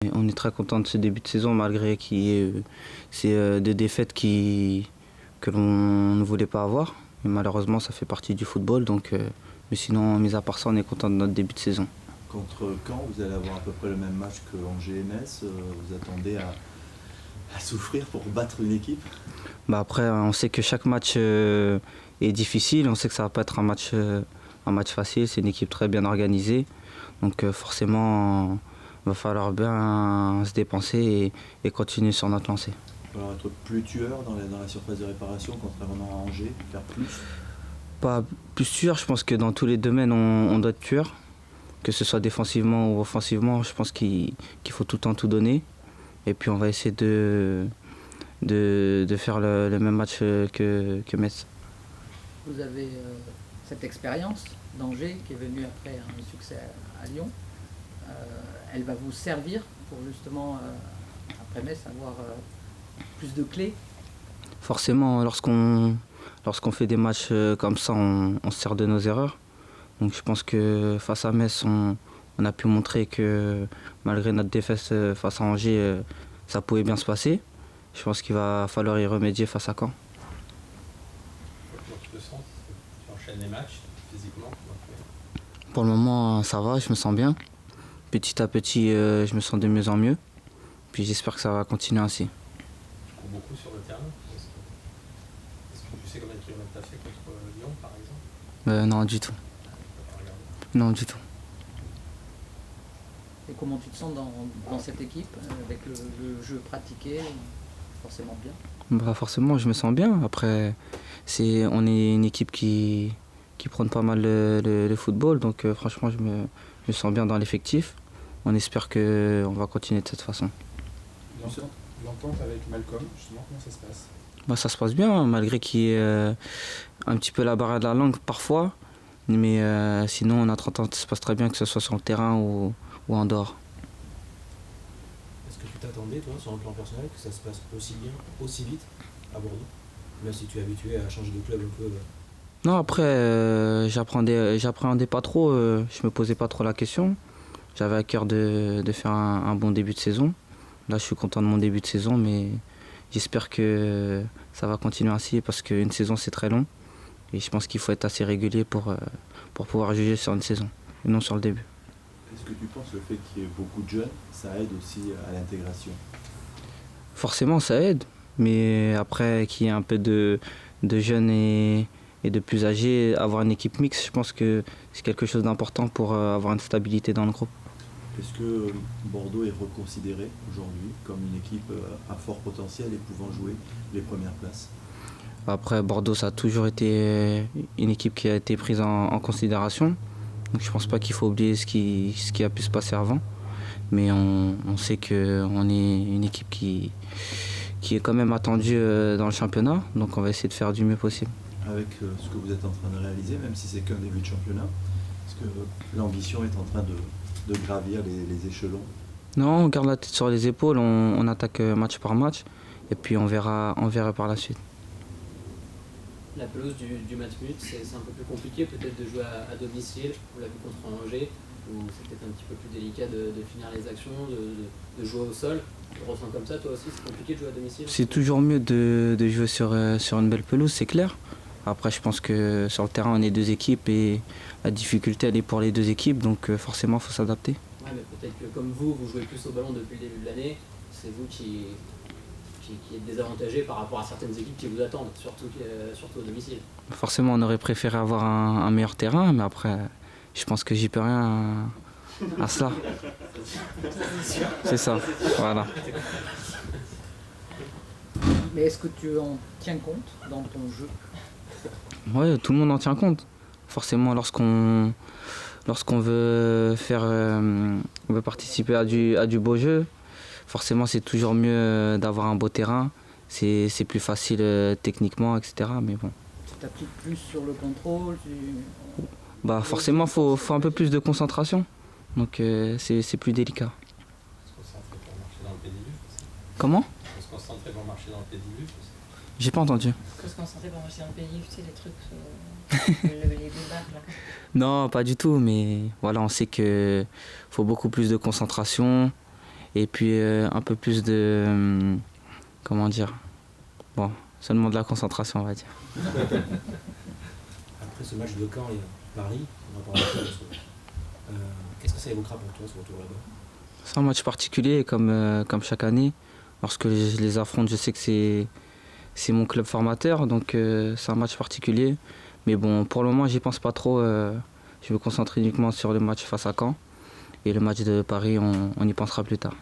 Et on est très content de ce début de saison malgré ces deux défaites que l'on ne voulait pas avoir. Et malheureusement, ça fait partie du football. Mais sinon, mis à part ça, on est content de notre début de saison. Contre Caen, vous allez avoir à peu près le même match que Angers-MS. Vous attendez à souffrir pour battre une équipe? Après, on sait que chaque match est difficile. On sait que ça ne va pas être un match facile. C'est une équipe très bien organisée. Donc forcément, il va falloir bien se dépenser et continuer sur notre lancée. Il va falloir être plus tueur dans la surface de réparation, contrairement à Angers, faire plus? Pas plus tueur, je pense que dans tous les domaines, on doit être tueur. Que ce soit défensivement ou offensivement, je pense qu'il faut tout le temps tout donner. Et puis on va essayer de faire le même match que Metz. Vous avez cette expérience d'Angers qui est venue après un succès à Lyon. Elle va vous servir pour justement, après Metz, avoir plus de clés? Forcément, lorsqu'on fait des matchs comme ça, on se sert de nos erreurs. Donc je pense que face à Metz, on a pu montrer que malgré notre défaite face à Angers, ça pouvait bien se passer. Je pense qu'il va falloir y remédier face à Caen. Comment tu te sens? Tu enchaînes les matchs physiquement? Pour le moment, ça va, je me sens bien. Petit à petit, je me sens de mieux en mieux. Puis j'espère que ça va continuer ainsi. Tu cours beaucoup sur le terrain. Est-ce que tu sais combien de kilomètres tu as fait contre Lyon, par exemple? Non, du tout. Non, du tout. Et comment tu te sens dans cette équipe, avec le jeu pratiqué, forcément bien? Forcément, je me sens bien. Après, on est une équipe qui prône pas mal le football. Donc franchement, je me sens bien dans l'effectif. On espère qu'on va continuer de cette façon. L'entente avec Malcolm, justement, comment ça se passe? Ça se passe bien, malgré qu'il y ait un petit peu la barrière de la langue parfois. Mais sinon, notre entente se passe très bien, que ce soit sur le terrain ou en dehors. Est-ce que tu t'attendais, toi, sur un plan personnel, que ça se passe aussi bien, aussi vite à Bordeaux? Même si tu es habitué à changer de club un peu. Non, après, j'appréhendais pas trop, je me posais pas trop la question. J'avais à cœur de faire un bon début de saison. Là, je suis content de mon début de saison, mais j'espère que ça va continuer ainsi parce qu'une saison, c'est très long. Et je pense qu'il faut être assez régulier pour pouvoir juger sur une saison, et non sur le début. Est-ce que tu penses que le fait qu'il y ait beaucoup de jeunes, ça aide aussi à l'intégration? Forcément, ça aide, mais après qu'il y ait un peu de jeunes et de plus âgés, avoir une équipe mixte, je pense que c'est quelque chose d'important pour avoir une stabilité dans le groupe. Est-ce que Bordeaux est reconsidéré aujourd'hui comme une équipe à fort potentiel et pouvant jouer les premières places? Après, Bordeaux, ça a toujours été une équipe qui a été prise en considération. Donc je ne pense pas qu'il faut oublier ce qui a pu se passer avant. Mais on sait qu'on est une équipe qui est quand même attendue dans le championnat. Donc on va essayer de faire du mieux possible. Avec ce que vous êtes en train de réaliser, même si c'est qu'un début de championnat, est-ce que l'ambition est en train de gravir les échelons? Non, on garde la tête sur les épaules, on attaque match par match. Et puis on verra par la suite. La pelouse du Matmut, c'est un peu plus compliqué peut-être de jouer à domicile. On l'a vu contre Angers, où c'est peut-être un petit peu plus délicat de finir les actions, de jouer au sol. Tu le ressens comme ça toi aussi? C'est compliqué de jouer à domicile? C'est toujours mieux de jouer sur une belle pelouse, c'est clair. Après, je pense que sur le terrain, on est deux équipes et la difficulté, elle est pour les deux équipes. Donc forcément, il faut s'adapter. Ouais, mais peut-être que comme vous jouez plus au ballon depuis le début de l'année, c'est vous qui est désavantagé par rapport à certaines équipes qui vous attendent, surtout au domicile. Forcément, on aurait préféré avoir un meilleur terrain, mais après, je pense que j'y peux rien à cela. C'est ça, voilà. Mais est-ce que tu en tiens compte dans ton jeu? Oui, tout le monde en tient compte. Forcément, lorsqu'on veut participer à du beau jeu, forcément, c'est toujours mieux d'avoir un beau terrain. C'est plus facile techniquement, etc. Mais bon. Tu t'appliques plus sur le contrôle? Forcément, il faut un peu plus de concentration. Donc c'est plus délicat. Se concentrer pour marcher dans le pédiluve aussi. Comment? Se concentrer pour marcher dans le pédiluve aussi. J'ai pas entendu. Faut se concentrer pour marcher dans le pédiluve, tu sais, les trucs, les boulevards là. Non, pas du tout, mais voilà, on sait qu'il faut beaucoup plus de concentration. Et puis un peu plus de... comment dire? Bon, seulement de la concentration, on va dire. Après ce match de Caen et Paris, on va parler de ça. Qu'est-ce que ça évoquera pour toi ce retour là-bas? C'est un match particulier, comme chaque année. Lorsque je les affronte, je sais que c'est mon club formateur, donc c'est un match particulier. Mais bon, pour le moment, j'y pense pas trop. Je me concentre uniquement sur le match face à Caen. Et le match de Paris, on y pensera plus tard.